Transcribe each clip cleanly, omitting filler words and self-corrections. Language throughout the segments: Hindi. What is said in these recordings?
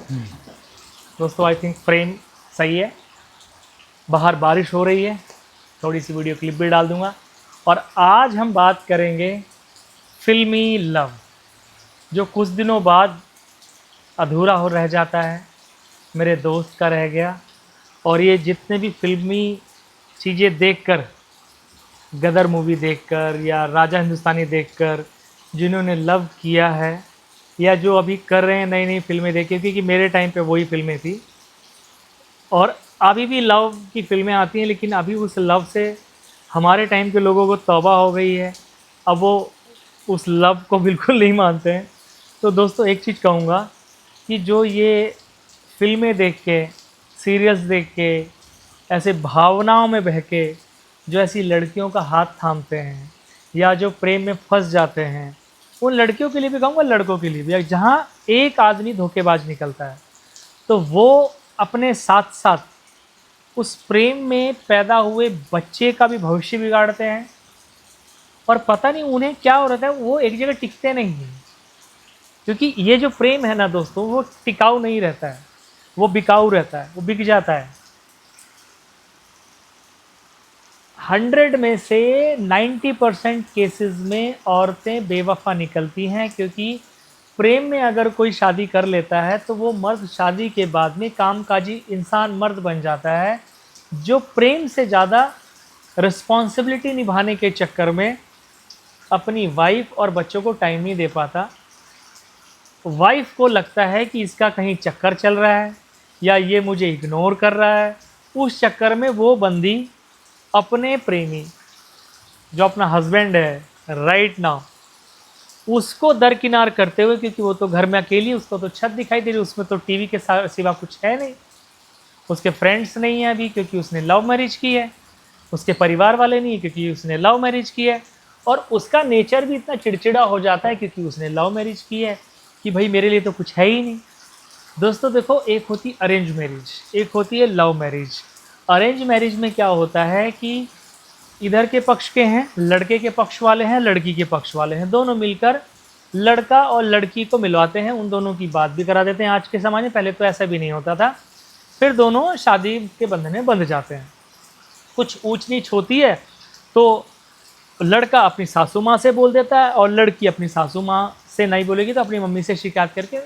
दोस्तों आई थिंक फ्रेम सही है। बाहर बारिश हो रही है, थोड़ी सी वीडियो क्लिप भी डाल दूंगा। और आज हम बात करेंगे फिल्मी लव, जो कुछ दिनों बाद अधूरा हो रह जाता है। मेरे दोस्त का रह गया। और ये जितने भी फिल्मी चीज़ें देखकर, गदर मूवी देखकर या राजा हिंदुस्तानी देखकर जिन्होंने लव किया है, या जो अभी कर रहे हैं नई नई फिल्में देख के, क्योंकि मेरे टाइम पे वही फिल्में थी और अभी भी लव की फिल्में आती हैं, लेकिन अभी उस लव से हमारे टाइम के लोगों को तौबा हो गई है। अब वो उस लव को बिल्कुल नहीं मानते हैं। तो दोस्तों एक चीज़ कहूँगा कि जो ये फिल्में देख के, सीरियल्स देख के, ऐसे भावनाओं में बह के जो ऐसी लड़कियों का हाथ थामते हैं या जो प्रेम में फंस जाते हैं, उन लड़कियों के लिए भी कहूँगा, लड़कों के लिए भी, जहाँ एक आदमी धोखेबाज निकलता है तो वो अपने साथ साथ उस प्रेम में पैदा हुए बच्चे का भी भविष्य बिगाड़ते हैं। और पता नहीं उन्हें क्या हो रहा है, वो एक जगह टिकते नहीं हैं। क्योंकि ये जो प्रेम है ना दोस्तों, वो टिकाऊ नहीं रहता है, वो बिकाऊ रहता है, वो बिक जाता है। 100 में से 90% केसेस में औरतें बेवफा निकलती हैं, क्योंकि प्रेम में अगर कोई शादी कर लेता है तो वो मर्द शादी के बाद में कामकाजी इंसान मर्द बन जाता है, जो प्रेम से ज़्यादा रिस्पॉन्सिबिलिटी निभाने के चक्कर में अपनी वाइफ और बच्चों को टाइम नहीं दे पाता। वाइफ को लगता है कि इसका कहीं चक्कर चल रहा है या ये मुझे इग्नोर कर रहा है। उस चक्कर में वो बंदी अपने प्रेमी, जो अपना हस्बैंड है राइट नाउ, उसको दरकिनार करते हुए, क्योंकि वो तो घर में अकेली, उसको तो छत दिखाई दे रही, उसमें तो टीवी के सिवा कुछ है नहीं, उसके फ्रेंड्स नहीं है अभी क्योंकि उसने लव मैरिज की है, उसके परिवार वाले नहीं है क्योंकि उसने लव मैरिज की है, और उसका नेचर भी इतना चिड़चिड़ा हो जाता है क्योंकि उसने लव मैरिज की है कि भाई मेरे लिए तो कुछ है ही नहीं। दोस्तों देखो, एक होती अरेंज मैरिज, एक होती है लव मैरिज। अरेंज मैरिज में क्या होता है कि इधर के पक्ष के हैं, लड़के के पक्ष वाले हैं, लड़की के पक्ष वाले हैं, दोनों मिलकर लड़का और लड़की को मिलवाते हैं, उन दोनों की बात भी करा देते हैं। आज के ज़माने में, पहले तो ऐसा भी नहीं होता था। फिर दोनों शादी के बंधन में बंध जाते हैं। कुछ ऊंच नीच होती है तो लड़का अपनी सासू माँ से बोल देता है और लड़की अपनी सासू माँ से नहीं बोलेगी तो अपनी मम्मी से शिकायत करके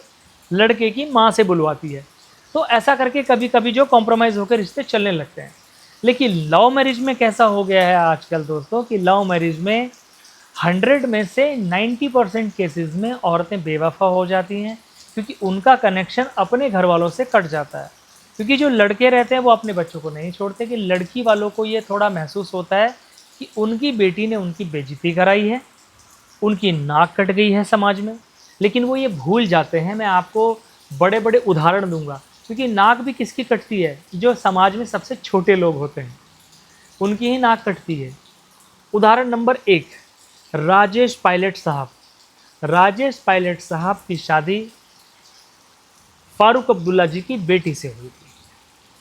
लड़के की माँ से बुलवाती है। तो ऐसा करके कभी कभी जो कॉम्प्रोमाइज़ होकर रिश्ते चलने लगते हैं। लेकिन लव मैरिज में कैसा हो गया है आजकल दोस्तों, कि लव मैरिज में 100 में से 90% केसेस में औरतें बेवफा हो जाती हैं, क्योंकि उनका कनेक्शन अपने घर वालों से कट जाता है। क्योंकि जो लड़के रहते हैं वो अपने बच्चों को नहीं छोड़ते, कि लड़की वालों को ये थोड़ा महसूस होता है कि उनकी बेटी ने उनकी बेइज्जती कराई है, उनकी नाक कट गई है समाज में। लेकिन वो ये भूल जाते हैं, मैं आपको बड़े बड़े उदाहरण दूंगा, क्योंकि नाक भी किसकी कटती है, जो समाज में सबसे छोटे लोग होते हैं उनकी ही नाक कटती है। उदाहरण नंबर 1, राजेश पायलट साहब। राजेश पायलट साहब की शादी फारूक अब्दुल्ला जी की बेटी से हुई थी।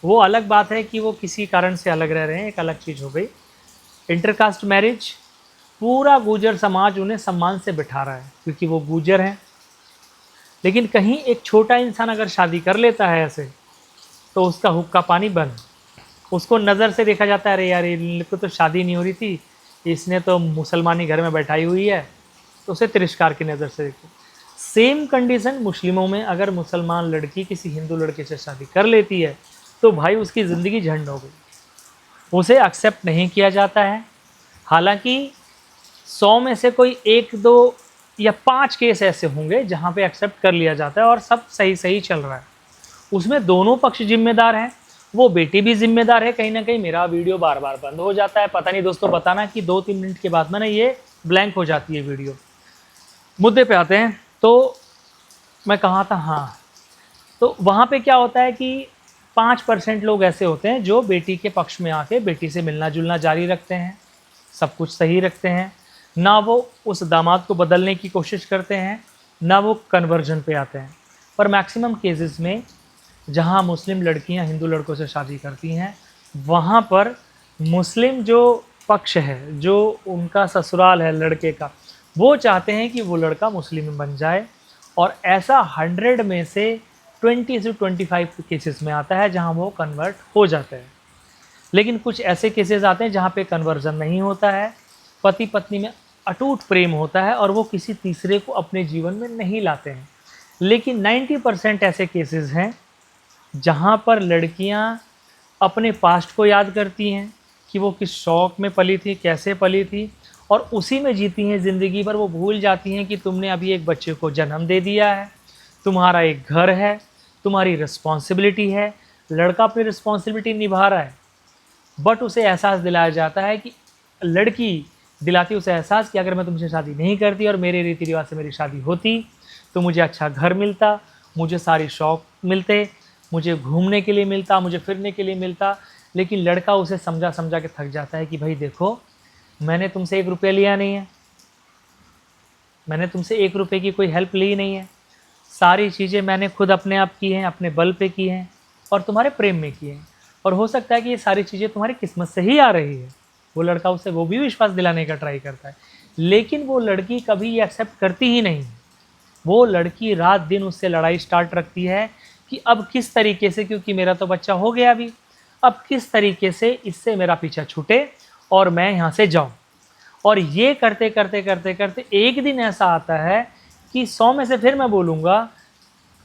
वो अलग बात है कि वो किसी कारण से अलग रह रहे हैं, एक अलग चीज़ हो गई। इंटरकास्ट मैरिज, पूरा गुजर समाज उन्हें सम्मान से बिठा रहा है क्योंकि वो गुजर हैं। लेकिन कहीं एक छोटा इंसान अगर शादी कर लेता है ऐसे, तो उसका हुक्का पानी बंद। उसको नज़र से देखा जाता है, अरे यार इनको तो शादी नहीं हो रही थी, इसने तो मुसलमानी घर में बैठाई हुई है, तो उसे तिरस्कार की नज़र से देखो। सेम कंडीशन मुस्लिमों में, अगर मुसलमान लड़की किसी हिंदू लड़के से शादी कर लेती है तो भाई उसकी ज़िंदगी झंड हो गई, उसे एक्सेप्ट नहीं किया जाता है। हालांकि 100 में से कोई 1, 2 या 5 केस ऐसे होंगे जहाँ पे एक्सेप्ट कर लिया जाता है और सब सही सही चल रहा है। उसमें दोनों पक्ष जिम्मेदार हैं, वो बेटी भी जिम्मेदार है। कहीं ना कहीं मेरा वीडियो बार बार बंद हो जाता है, पता नहीं दोस्तों, बताना कि 2-3 मिनट के बाद में ना ये ब्लैंक हो जाती है वीडियो। मुद्दे पे आते हैं, तो मैं कहाँ था, हाँ, तो वहाँ पे क्या होता है कि 5% लोग ऐसे होते हैं जो बेटी के पक्ष में आके बेटी से मिलना जुलना जारी रखते हैं, सब कुछ सही रखते हैं, ना वो उस दामाद को बदलने की कोशिश करते हैं, ना वो कन्वर्जन पे आते हैं। पर मैक्सिमम केसेस में जहाँ मुस्लिम लड़कियाँ हिंदू लड़कों से शादी करती हैं, वहाँ पर मुस्लिम जो पक्ष है, जो उनका ससुराल है लड़के का, वो चाहते हैं कि वो लड़का मुस्लिम बन जाए। और ऐसा 100 में से 20 से 25 केसेस में आता है जहाँ वो कन्वर्ट हो जाता है। लेकिन कुछ ऐसे केसेस आते हैं जहाँ पे कन्वर्जन नहीं होता है, पति पत्नी में अटूट प्रेम होता है और वो किसी तीसरे को अपने जीवन में नहीं लाते हैं। लेकिन 90% ऐसे केसेस हैं जहाँ पर लड़कियाँ अपने पास्ट को याद करती हैं कि वो किस शौक में पली थी, कैसे पली थी, और उसी में जीती हैं ज़िंदगी भर। वो भूल जाती हैं कि तुमने अभी एक बच्चे को जन्म दे दिया है, तुम्हारा एक घर है, तुम्हारी रिस्पॉन्सिबिलिटी है। लड़का अपनी रिस्पॉन्सिबिलिटी निभा रहा है, बट उसे एहसास दिलाया जाता है कि लड़की दिलाती उसे एहसास कि अगर मैं तुमसे शादी नहीं करती और मेरे रीति रिवाज से मेरी शादी होती तो मुझे अच्छा घर मिलता, मुझे सारी शौक मिलते, मुझे घूमने के लिए मिलता, मुझे फिरने के लिए मिलता। लेकिन लड़का उसे समझा समझा के थक जाता है कि भाई देखो, मैंने तुमसे 1 रुपया लिया नहीं है, मैंने तुमसे 1 रुपये की कोई हेल्प ली नहीं है, सारी चीज़ें मैंने खुद अपने आप की हैं, अपने बल पे की हैं और तुम्हारे प्रेम में की हैं। और हो सकता है कि ये सारी चीज़ें तुम्हारी किस्मत से ही आ रही है। वो लड़का उसे वो भी विश्वास दिलाने का ट्राई करता है, लेकिन वो लड़की कभी ये एक्सेप्ट करती ही नहीं। वो लड़की रात दिन उससे लड़ाई स्टार्ट रखती है कि अब किस तरीके से, क्योंकि मेरा तो बच्चा हो गया अभी, अब किस तरीके से इससे मेरा पीछा छूटे और मैं यहाँ से जाऊँ। और ये करते करते करते करते एक दिन ऐसा आता है कि 100 में से फिर मैं बोलूँगा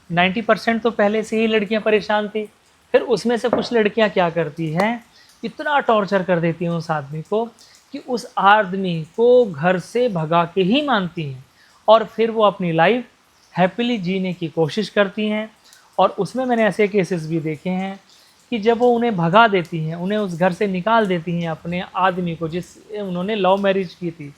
90% तो पहले से ही लड़कियां परेशान थी। फिर उसमें से कुछ लड़कियां क्या करती हैं, इतना टॉर्चर कर देती हैं उस आदमी को कि उस आदमी को घर से भगा के ही मानती हैं और फिर वो अपनी लाइफ हैप्पीली जीने की कोशिश करती हैं। और उसमें मैंने ऐसे केसेस भी देखे हैं कि जब वो उन्हें भगा देती हैं, उन्हें उस घर से निकाल देती हैं, अपने आदमी को जिससे उन्होंने लव मैरिज की थी,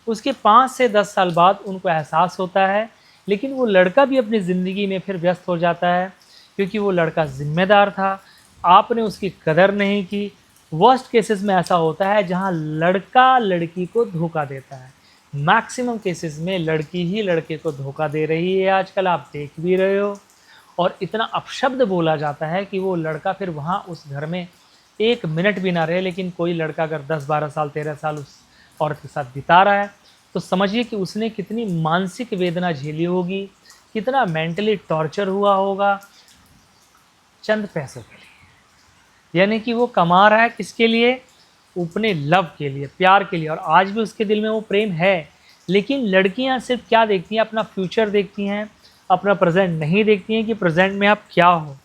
उसके 5 से 10 साल बाद उनको एहसास होता है। लेकिन वो लड़का भी अपनी ज़िंदगी में फिर व्यस्त हो जाता है, क्योंकि वो लड़का ज़िम्मेदार था, आपने उसकी कदर नहीं की। वर्स्ट केसेस में ऐसा होता है जहाँ लड़का लड़की को धोखा देता है। मैक्सिमम केसेस में लड़की ही लड़के को धोखा दे रही है, आजकल आप देख भी रहे हो। और इतना अपशब्द बोला जाता है कि वो लड़का फिर वहाँ उस घर में 1 मिनट भी ना रहे। लेकिन कोई लड़का अगर 10-12 साल 13 साल उस औरत के साथ बिता रहा है तो समझिए कि उसने कितनी मानसिक वेदना झेली होगी, कितना मेंटली टॉर्चर हुआ होगा चंद पैसों के लिए। यानी कि वो कमा रहा है किसके लिए, अपने लव के लिए, प्यार के लिए। और आज भी उसके दिल में वो प्रेम है। लेकिन लड़कियां सिर्फ क्या देखती हैं, अपना फ्यूचर देखती हैं, अपना प्रेजेंट नहीं देखती हैं कि प्रेजेंट में आप क्या हो।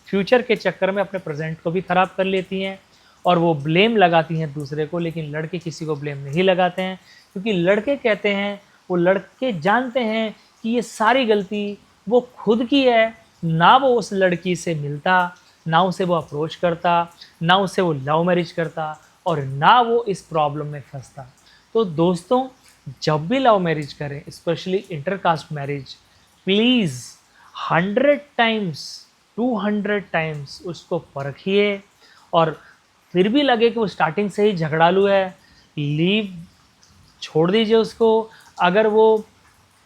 फ्यूचर के चक्कर में अपने प्रेजेंट को भी ख़राब कर लेती हैं और वो ब्लेम लगाती हैं दूसरे को। लेकिन लड़के किसी को ब्लेम नहीं लगाते हैं, क्योंकि लड़के कहते हैं, वो लड़के जानते हैं कि ये सारी गलती वो खुद की है। ना वो उस लड़की से मिलता, ना उसे वो अप्रोच करता, ना उसे वो लव मैरिज करता और ना वो इस प्रॉब्लम में फंसता। तो दोस्तों, जब भी लव मैरिज करें, specially intercaste marriage, please 100 times 200 times उसको परखिए। और फिर भी लगे कि वो स्टार्टिंग से ही झगड़ालू है, लीव छोड़ दीजिए उसको। अगर वो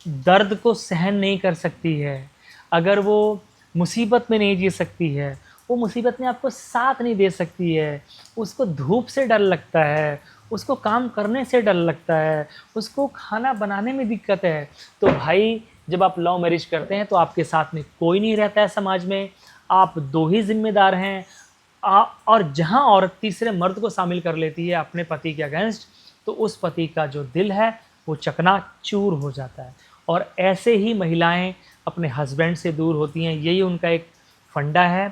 दर्द को सहन नहीं कर सकती है, अगर वो मुसीबत में नहीं जी सकती है, वो मुसीबत में आपको साथ नहीं दे सकती है, उसको धूप से डर लगता है, उसको काम करने से डर लगता है, उसको खाना बनाने में दिक्कत है, तो भाई जब आप लव मैरिज करते हैं तो आपके साथ में कोई नहीं रहता है समाज में, आप 2 ही जिम्मेदार हैं। और जहाँ औरत तीसरे मर्द को शामिल कर लेती है अपने पति के अगेंस्ट, तो उस पति का जो दिल है वो चकनाचूर हो जाता है। और ऐसे ही महिलाएं अपने हस्बैंड से दूर होती हैं, यही उनका एक फंडा है।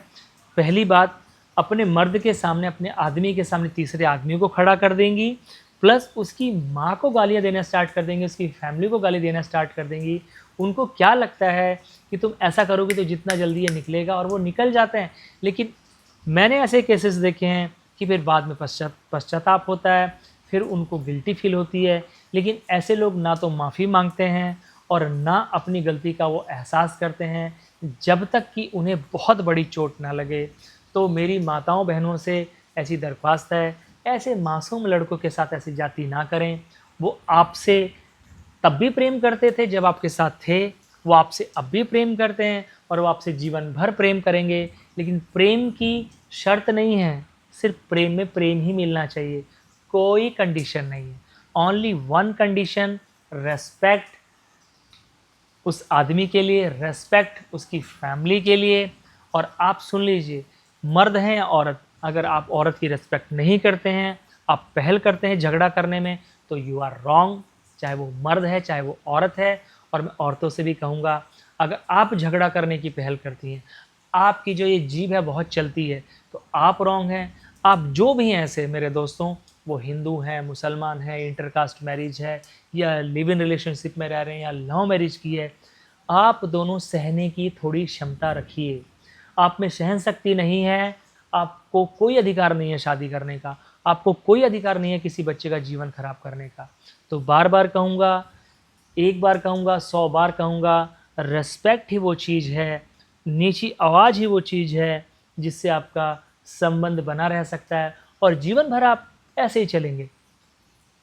पहली बात, अपने मर्द के सामने, अपने आदमी के सामने तीसरे आदमी को खड़ा कर देंगी, प्लस उसकी माँ को गालियाँ देना स्टार्ट कर देंगी, उसकी फैमिली को गाली देना स्टार्ट कर देंगी। उनको क्या लगता है कि तुम ऐसा करोगे तो जितना जल्दी ये निकलेगा, और वो निकल जाते हैं। लेकिन मैंने ऐसे केसेस देखे हैं कि फिर बाद में पश्चाताप होता है, फिर उनको गिल्टी फील होती है। लेकिन ऐसे लोग ना तो माफ़ी मांगते हैं और ना अपनी गलती का वो एहसास करते हैं, जब तक कि उन्हें बहुत बड़ी चोट ना लगे। तो मेरी माताओं बहनों से ऐसी दरख्वास्त है, ऐसे मासूम लड़कों के साथ ऐसी जाति ना करें। वो आपसे तब भी प्रेम करते थे जब आपके साथ थे, वो आपसे अब भी प्रेम करते हैं और वो आपसे जीवन भर प्रेम करेंगे। लेकिन प्रेम की शर्त नहीं है, सिर्फ प्रेम में प्रेम ही मिलना चाहिए, कोई कंडीशन नहीं है। ओनली वन कंडीशन, रेस्पेक्ट, उस आदमी के लिए, रेस्पेक्ट उसकी फैमिली के लिए। और आप सुन लीजिए, मर्द हैं या औरत, अगर आप औरत की रेस्पेक्ट नहीं करते हैं, आप पहल करते हैं झगड़ा करने में, तो यू आर रॉन्ग। चाहे वो मर्द है चाहे वो औरत है। और मैं औरतों से भी कहूँगा, अगर आप झगड़ा करने की पहल करती हैं, आपकी जो ये जीभ है बहुत चलती है, तो आप रॉन्ग हैं। आप जो भी हैं ऐसे मेरे दोस्तों, वो हिंदू हैं, मुसलमान हैं, इंटरकास्ट मैरिज है, या लिव इन रिलेशनशिप में रह रहे हैं, या लव मैरिज की है, आप दोनों सहने की थोड़ी क्षमता रखिए। आप में सहन शक्ति नहीं है, आपको कोई अधिकार नहीं है शादी करने का, आपको कोई अधिकार नहीं है किसी बच्चे का जीवन खराब करने का। तो बार बार कहूँगा, एक बार कहूँगा, 100 बार कहूँगा, रेस्पेक्ट ही वो चीज़ है, नीची आवाज़ ही वो चीज़ है जिससे आपका संबंध बना रह सकता है और जीवन भर आप ऐसे ही चलेंगे।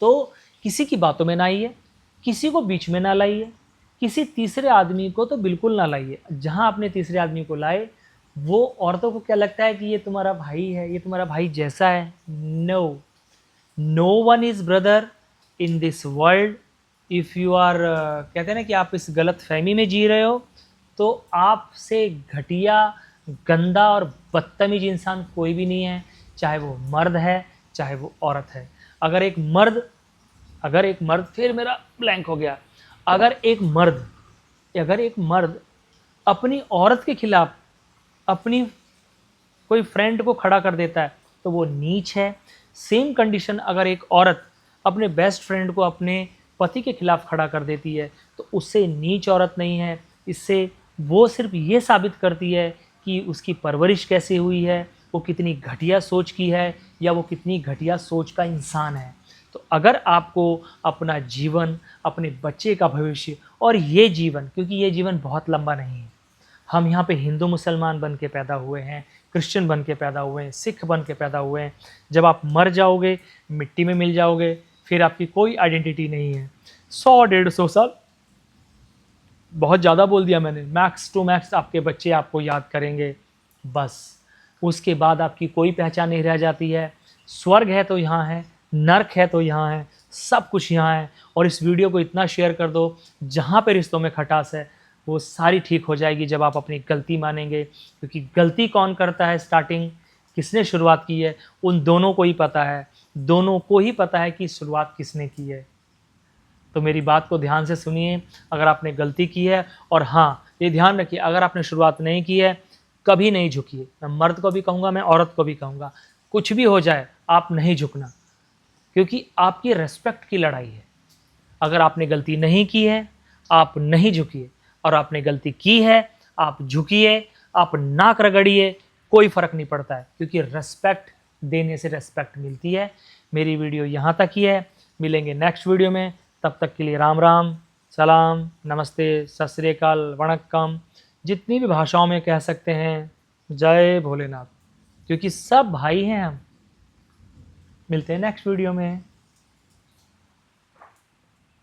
तो किसी की बातों में ना आइए, किसी को बीच में ना लाइए, किसी तीसरे आदमी को तो बिल्कुल ना लाइए। जहाँ आपने तीसरे आदमी को लाए, वो औरतों को क्या लगता है कि ये तुम्हारा भाई है, ये तुम्हारा भाई जैसा है। No, no one is brother in this world. If you are कहते हैं ना कि आप इस गलत फहमी में जी रहे हो, तो आपसे घटिया, गंदा और बदतमीज इंसान कोई भी नहीं है, चाहे वो मर्द है चाहे वो औरत है। अगर एक मर्द, फिर मेरा ब्लैंक हो गया, अगर एक मर्द अपनी औरत के खिलाफ अपनी कोई फ्रेंड को खड़ा कर देता है, तो वो नीच है। सेम कंडीशन अगर एक औरत अपने बेस्ट फ्रेंड को अपने पति के खिलाफ खड़ा कर देती है, तो उससे नीच औरत नहीं है। इससे वो सिर्फ ये साबित करती है कि उसकी परवरिश कैसे हुई है, वो कितनी घटिया सोच की है, या वो कितनी घटिया सोच का इंसान है। तो अगर आपको अपना जीवन, अपने बच्चे का भविष्य और ये जीवन, क्योंकि ये जीवन बहुत लंबा नहीं है, हम यहाँ पे हिंदू मुसलमान बन के पैदा हुए हैं, क्रिश्चियन बन के पैदा हुए हैं, सिख बन के पैदा हुए हैं। जब आप मर जाओगे, मिट्टी में मिल जाओगे, फिर आपकी कोई आइडेंटिटी नहीं है। 100-150 साल बहुत ज़्यादा बोल दिया मैंने, मैक्स टू मैक्स आपके बच्चे आपको याद करेंगे, बस। उसके बाद आपकी कोई पहचान नहीं रह जाती है। स्वर्ग है तो यहाँ है, नर्क है तो यहाँ है, सब कुछ यहाँ है। और इस वीडियो को इतना शेयर कर दो, जहाँ पे रिश्तों में खटास है वो सारी ठीक हो जाएगी जब आप अपनी गलती मानेंगे। क्योंकि गलती कौन करता है, स्टार्टिंग किसने शुरुआत की है, उन दोनों को ही पता है। दोनों को ही पता है कि शुरुआत किसने की है। तो मेरी बात को ध्यान से सुनिए, अगर आपने गलती की है, और हाँ ये ध्यान रखिए, अगर आपने शुरुआत नहीं की है, कभी नहीं झुकिए। मैं मर्द को भी कहूँगा, मैं औरत को भी कहूँगा, कुछ भी हो जाए आप नहीं झुकना, क्योंकि आपकी रेस्पेक्ट की लड़ाई है। अगर आपने गलती नहीं की है, आप नहीं झुकिए, और आपने गलती की है, आप झुकिए, आप नाक रगड़िए, कोई फ़र्क नहीं पड़ता है, क्योंकि रेस्पेक्ट देने से रेस्पेक्ट मिलती है। मेरी वीडियो यहाँ तक ही है, मिलेंगे नेक्स्ट वीडियो में। तब तक के लिए राम राम, सलाम, नमस्ते, सत श्री अकाल, वणक्कम, जितनी भी भाषाओं में कह सकते हैं। जय भोलेनाथ, क्योंकि सब भाई हैं हम। मिलते हैं नेक्स्ट वीडियो में।